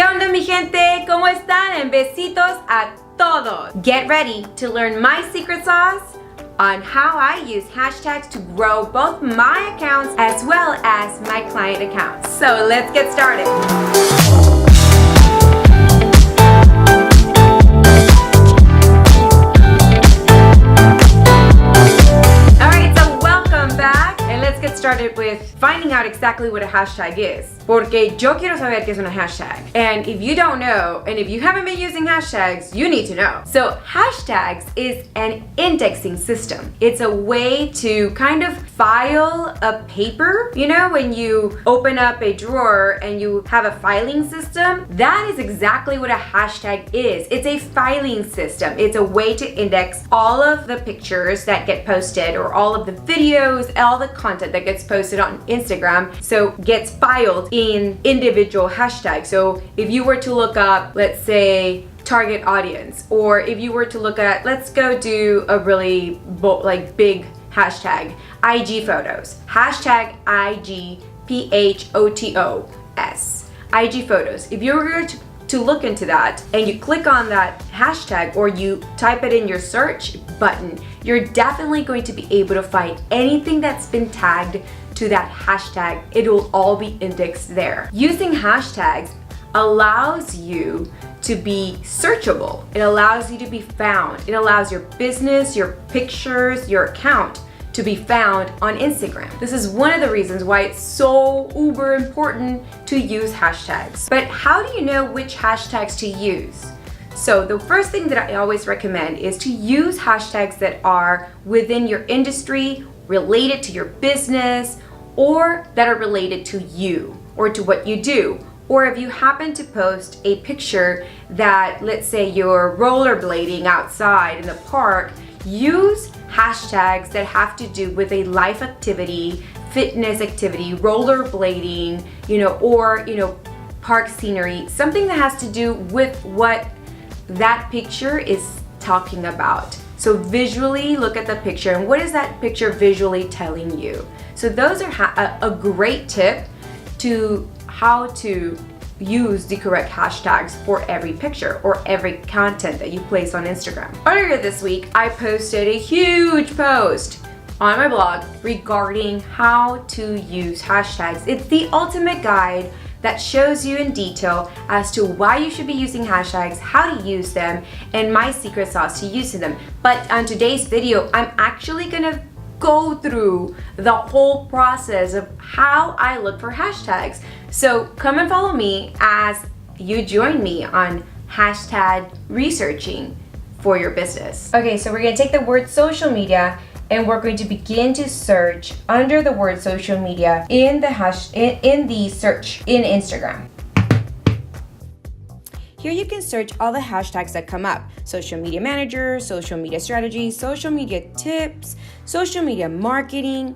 ¿Qué onda, mi gente? ¿Cómo están? En besitos a todos. Get ready to learn my secret sauce on how I use hashtags to grow both my accounts as well as my client accounts. So let's get started. Started with finding out exactly what a hashtag is. Porque yo quiero saber qué es una hashtag. And if you don't know, and if you haven't been using hashtags, you need to know. So hashtags is an indexing system. It's a way to kind of file a paper. You know, when you open up a drawer and you have a filing system, that is exactly what a hashtag is. It's a filing system. It's a way to index all of the pictures that get posted or all of the videos, all the content that gets posted on Instagram, so gets filed in individual hashtags. So if you were to look up, let's say, target audience, or if you were to look at, let's go do a really big hashtag, IG photos, hashtag IGPHOTOS, IG photos. If you were to look into that and you click on that hashtag or you type it in your search button, you're definitely going to be able to find anything that's been tagged to that hashtag. It will all be indexed there. Using hashtags allows you to be searchable. It allows you to be found. It allows your business, your pictures, your account to be found on Instagram. This is one of the reasons why it's so uber important to use hashtags. But how do you know which hashtags to use? So the first thing that I always recommend is to use hashtags that are within your industry, related to your business, or that are related to you or to what you do. Or if you happen to post a picture that, let's say, you're rollerblading outside in the park, use hashtags that have to do with a life activity, fitness activity, rollerblading, or park scenery, something that has to do with what that picture is talking about. So visually look at the picture and what is that picture visually telling you? So those are a great tip to how to use the correct hashtags for every picture or every content that you place on Instagram. Earlier this week, I posted a huge post on my blog regarding how to use hashtags. It's the ultimate guide that shows you in detail as to why you should be using hashtags, how to use them, and my secret sauce to using them. But on today's video, I'm actually gonna go through the whole process of how I look for hashtags. So come and follow me as you join me on hashtag researching for your business. Okay, so we're gonna take the word social media and we're going to begin to search under the word social media in the search in Instagram. Here you can search all the hashtags that come up: social media manager, social media strategy, social media tips, social media marketing.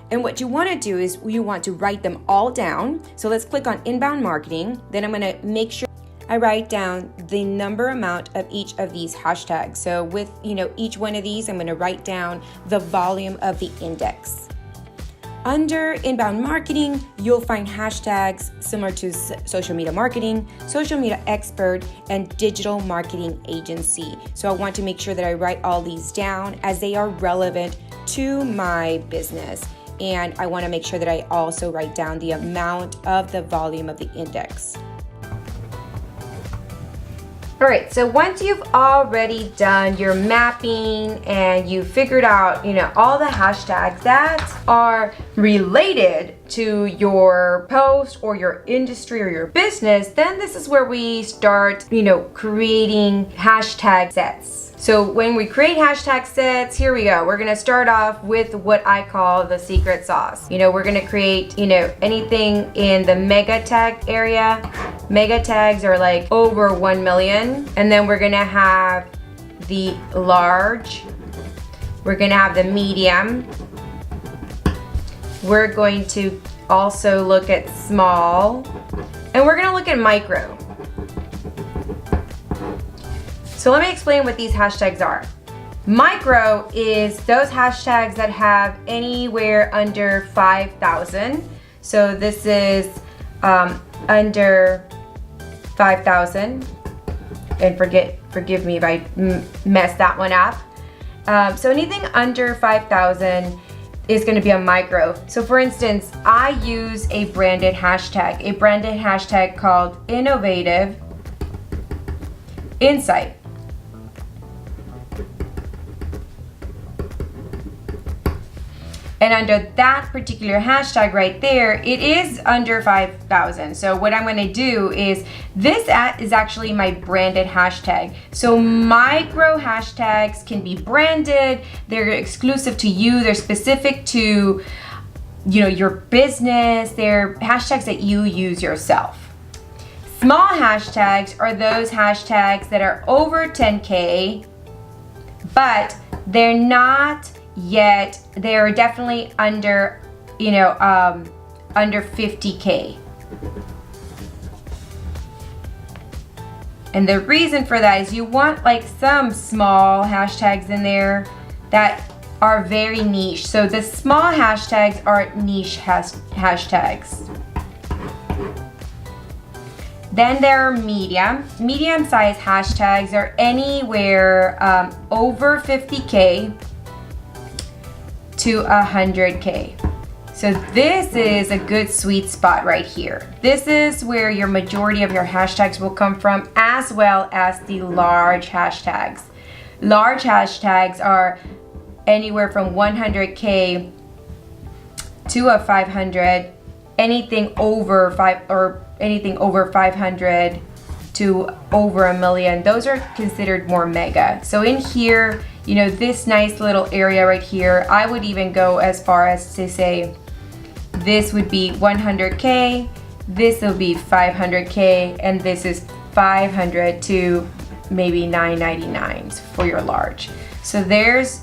And what you want to do is you want to write them all down. So let's click on inbound marketing. Then I'm going to make sure I write down the amount of each of these hashtags. So with each one of these, I'm going to write down the volume of the index. Under inbound marketing, you'll find hashtags similar to social media marketing, social media expert, and digital marketing agency. So I want to make sure that I write all these down as they are relevant to my business. And I want to make sure that I also write down the amount of the volume of the index. All right, so once you've already done your mapping and you figured out, all the hashtags that are related to your post or your industry or your business, then this is where we start, creating hashtag sets. So when we create hashtag sets, here we go. We're gonna start off with what I call the secret sauce. We're gonna create, anything in the mega tag area. Mega tags are like over 1 million. And then we're gonna have the large. We're gonna have the medium. We're going to also look at small. And we're gonna look at micro. So let me explain what these hashtags are. Micro is those hashtags that have anywhere under 5,000. So this is under 5,000. And forgive me if I messed that one up. So anything under 5,000 is going to be a micro. So for instance, I use a branded hashtag called Innovative Insight. And under that particular hashtag right there, it is under 5,000. So what I'm gonna do is, this is actually my branded hashtag. So micro hashtags can be branded, they're exclusive to you, they're specific to, you know, your business, they're hashtags that you use yourself. Small hashtags are those hashtags that are over 10K, but they're not yet, they're definitely under, you know, under 50K. And the reason for that is you want like some small hashtags in there that are very niche. So the small hashtags are niche hashtags. Then there are medium-sized hashtags are anywhere over 50K to 100K. So this is a good sweet spot right here. This is where your majority of your hashtags will come from, as well as the large hashtags. Large hashtags are anywhere from 100K to a 500, anything over 500 to over 1 million. Those are considered more mega. So in here, you know, this nice little area right here, I would even go as far as to say this would be 100K, this will be 500K, and this is 500 to maybe 999 for your large. So there's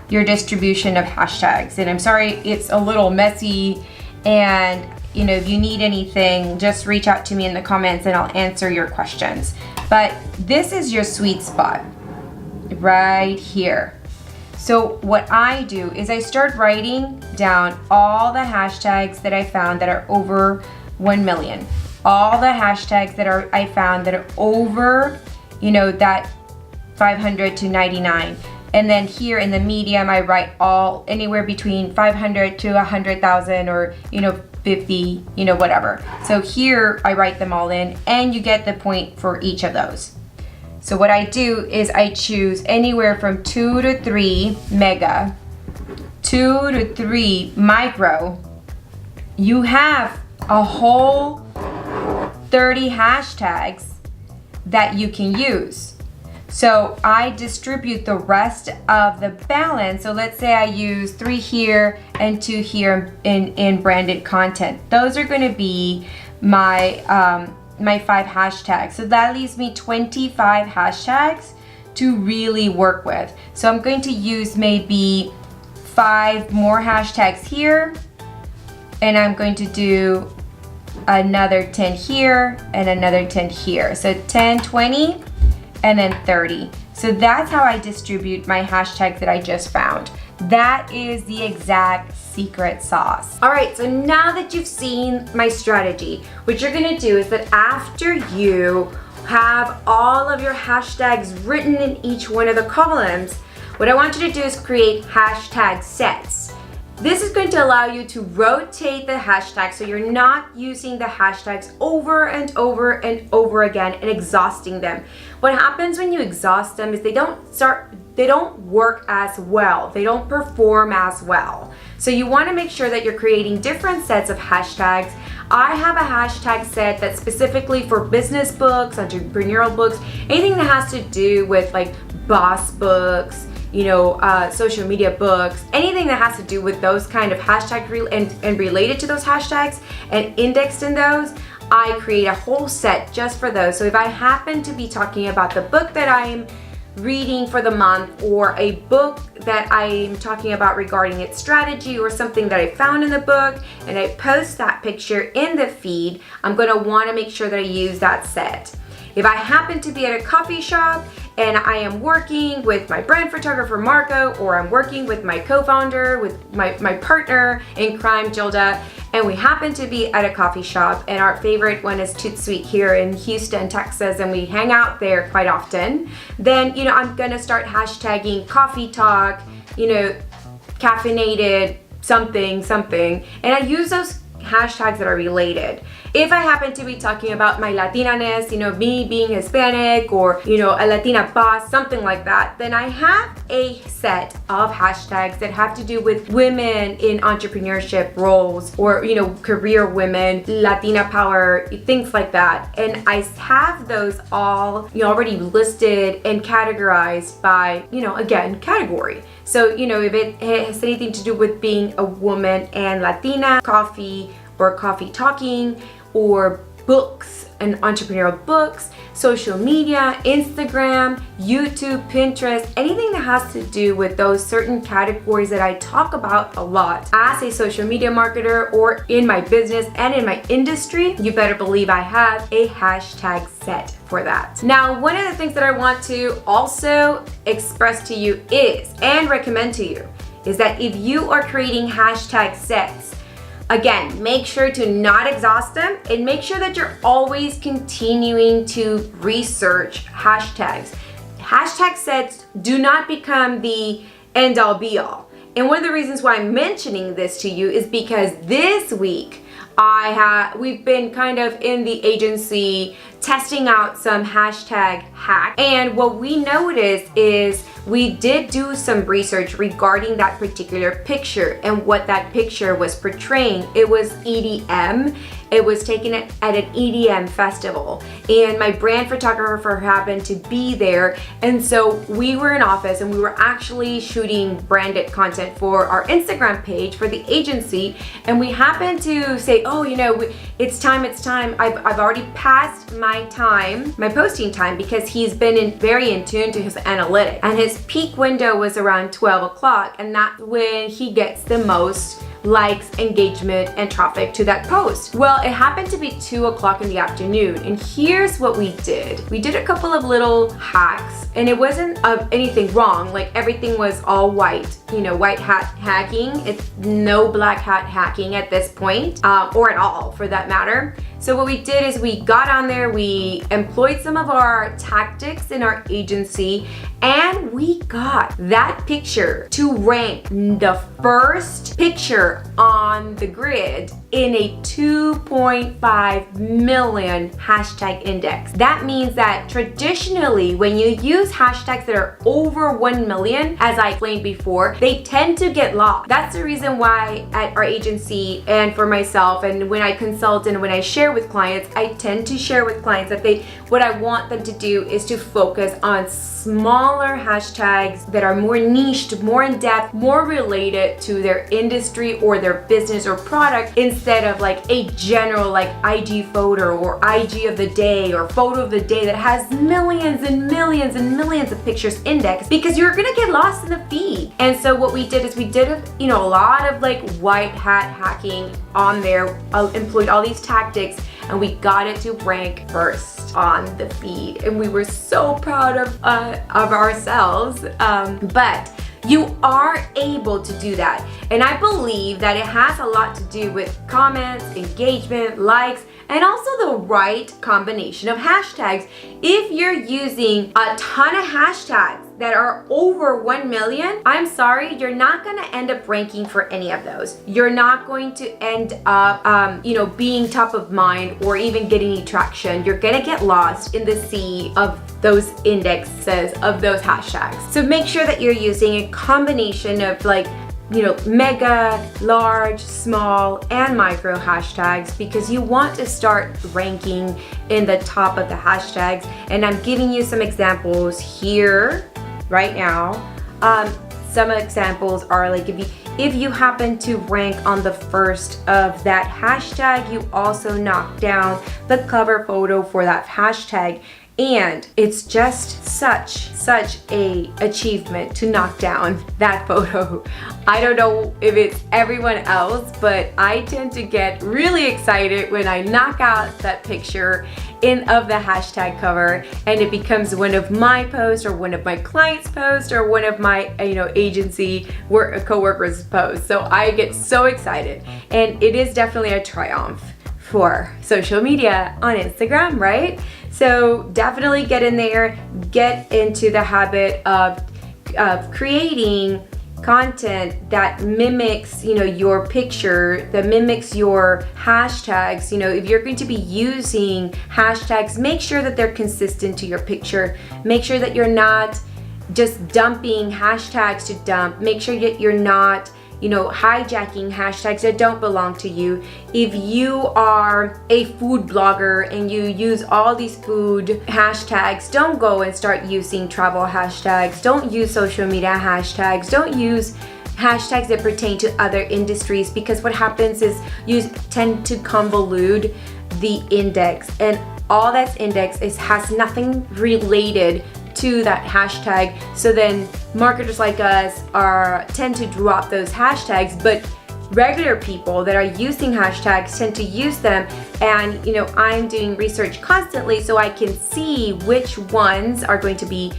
your distribution of hashtags. And I'm sorry, it's a little messy, and you know, if you need anything, just reach out to me in the comments and I'll answer your questions. But this is your sweet spot right here. So what I do is I start writing down all the hashtags that I found that are over 1 million. All the hashtags that I found that are over, you know, that 500 to 99. And then here in the medium, I write all anywhere between 500 to 100,000, or, you know, 50, you know, whatever. So here I write them all in, and you get the point for each of those. So what I do is I choose anywhere from 2 to 3 mega, 2 to 3 micro. You have a whole 30 hashtags that you can use. So I distribute the rest of the balance. So let's say I use 3 here and 2 here in branded content. Those are going to be my my 5 hashtags. So that leaves me 25 hashtags to really work with. So I'm going to use maybe 5 more hashtags here, and I'm going to do another 10 here and another 10 here. So 10, 20, and then 30. So that's how I distribute my hashtags that I just found. That is the exact secret sauce. All right, so now that you've seen my strategy, what you're gonna do is that after you have all of your hashtags written in each one of the columns, what I want you to do is create hashtag sets. This is going to allow you to rotate the hashtags so you're not using the hashtags over and over and over again and exhausting them. What happens when you exhaust them is they don't work as well. They don't perform as well. So you want to make sure that you're creating different sets of hashtags. I have a hashtag set that's specifically for business books, entrepreneurial books, anything that has to do with like boss books, you know, social media books, anything that has to do with those kind of hashtags and related to those hashtags and indexed in those. I create a whole set just for those. So if I happen to be talking about the book that I'm reading for the month, or a book that I'm talking about regarding its strategy, or something that I found in the book, and I post that picture in the feed, I'm going to want to make sure that I use that set. If I happen to be at a coffee shop and I am working with my brand photographer Marco, or I'm working with my co-founder, with my partner in crime Gilda, and we happen to be at a coffee shop, and our favorite one is Toot Sweet here in Houston, Texas, and we hang out there quite often, then I'm gonna start hashtagging coffee talk, caffeinated something, and I use those hashtags that are related. If I happen to be talking about my Latina-ness, me being Hispanic, or a Latina boss, something like that, then I have a set of hashtags that have to do with women in entrepreneurship roles, or career women, Latina power, things like that. And I have those all already listed and categorized by again, category. So if it has anything to do with being a woman and Latina, coffee or coffee talking, or books and entrepreneurial books, social media, Instagram, YouTube, Pinterest, anything that has to do with those certain categories that I talk about a lot as a social media marketer, or in my business and in my industry, you better believe I have a hashtag set for that. Now, one of the things that I want to also express to you is, and recommend to you, is that if you are creating hashtag sets, again, make sure to not exhaust them, and make sure that you're always continuing to research hashtags. Hashtag sets do not become the end all be all. And one of the reasons why I'm mentioning this to you is because this week we've been kind of in the agency testing out some hashtag hacks. And what we noticed is we did do some research regarding that particular picture and what that picture was portraying. It was EDM. It was taken at an EDM festival, and my brand photographer happened to be there. And so we were in office and we were actually shooting branded content for our Instagram page for the agency. And we happened to say, oh, it's time. I've already passed my time, my posting time, because he's been very in tune to his analytics. And his peak window was around 12 o'clock. And that's when he gets the most likes, engagement, and traffic to that post. Well, it happened to be 2 o'clock in the afternoon, and here's what we did. We did a couple of little hacks, and it wasn't anything wrong. Like, everything was all white, white hat hacking. It's no black hat hacking at this point, or at all for that matter. So what we did is we got on there, we employed some of our tactics in our agency, and we got that picture to rank the first picture on the grid in a 2.5 million hashtag index. That means that traditionally, when you use hashtags that are over 1 million, as I explained before, they tend to get lost. That's the reason why at our agency and for myself, and when I consult and when I share with clients, I tend to share with clients that what I want them to do is to focus on smaller hashtags that are more niched, more in depth, more related to their industry or their business or product, instead of like a general like IG photo or IG of the day or photo of the day that has millions and millions and millions of pictures indexed, because you're gonna get lost in the feed. And so what we did is we did a lot of like white hat hacking on there, employed all these tactics, and we got it to rank first on the feed, and we were so proud of ourselves. But you are able to do that, and I believe that it has a lot to do with comments, engagement, likes, and also the right combination of hashtags. If you're using a ton of hashtags that are over 1 million, I'm sorry, you're not gonna end up ranking for any of those. You're not going to end up, being top of mind or even getting any traction. You're gonna get lost in the sea of those indexes of those hashtags. So make sure that you're using a combination of mega, large, small, and micro hashtags, because you want to start ranking in the top of the hashtags. And I'm giving you some examples here right now. Some examples are like, if you happen to rank on the first of that hashtag, you also knock down the cover photo for that hashtag. And it's just such a achievement to knock down that photo. I don't know if it's everyone else, but I tend to get really excited when I knock out that picture of the hashtag cover, and it becomes one of my posts or one of my clients' posts or one of my agency co-workers' posts. So I get so excited, and it is definitely a triumph for social media on Instagram, right? So definitely get in there, get into the habit of creating content that mimics your picture, that mimics your hashtags. If you're going to be using hashtags, make sure that they're consistent to your picture. Make sure that you're not just dumping hashtags to dump. Make sure that you're not hijacking hashtags that don't belong to you. If you are a food blogger and you use all these food hashtags, don't go and start using travel hashtags. Don't use social media hashtags. Don't use hashtags that pertain to other industries, because what happens is you tend to convolute the index, and all that's indexed has nothing related to that hashtag. So then marketers like us tend to drop those hashtags, but regular people that are using hashtags tend to use them. And I'm doing research constantly so I can see which ones are going to be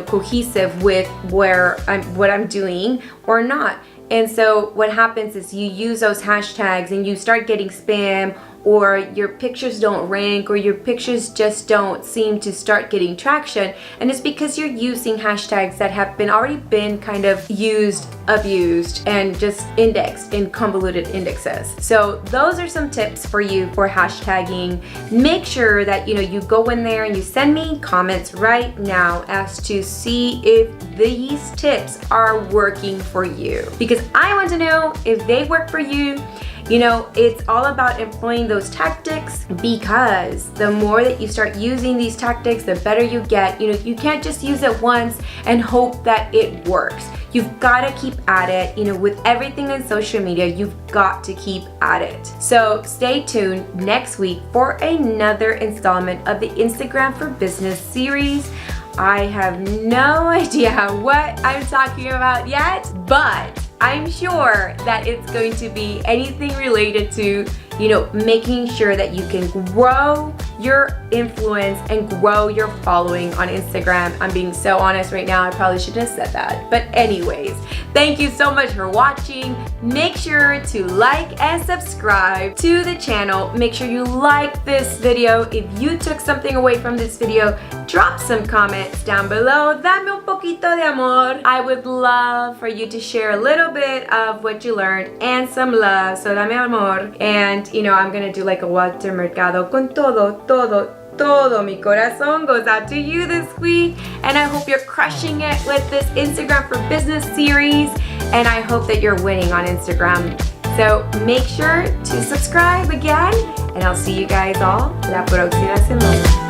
cohesive with what I'm doing or not. And so what happens is you use those hashtags and you start getting spam, or your pictures don't rank, or your pictures just don't seem to start getting traction. And it's because you're using hashtags that have already been kind of abused, and just indexed in convoluted indexes. So those are some tips for you for hashtagging. Make sure that you go in there and you send me comments right now as to see if these tips are working for you, because I want to know if they work for you. It's all about employing those tactics, because the more that you start using these tactics, the better you get. You can't just use it once and hope that it works. You've got to keep at it. With everything in social media, you've got to keep at it. So stay tuned next week for another installment of the Instagram for Business series. I have no idea what I'm talking about yet, but I'm sure that it's going to be anything related to, making sure that you can grow your influence and grow your following on Instagram. I'm being so honest right now. I probably shouldn't have said that. But anyways, thank you so much for watching. Make sure to like and subscribe to the channel. Make sure you like this video. If you took something away from this video, drop some comments down below. Dame un poquito de amor. I would love for you to share a little bit of what you learned and some love. So dame amor. And I'm gonna do like a Walter Mercado con todo mi corazón goes out to you this week. And I hope you're crushing it with this Instagram for Business series, and I hope that you're winning on Instagram. So make sure to subscribe again, and I'll see you guys all la próxima semana.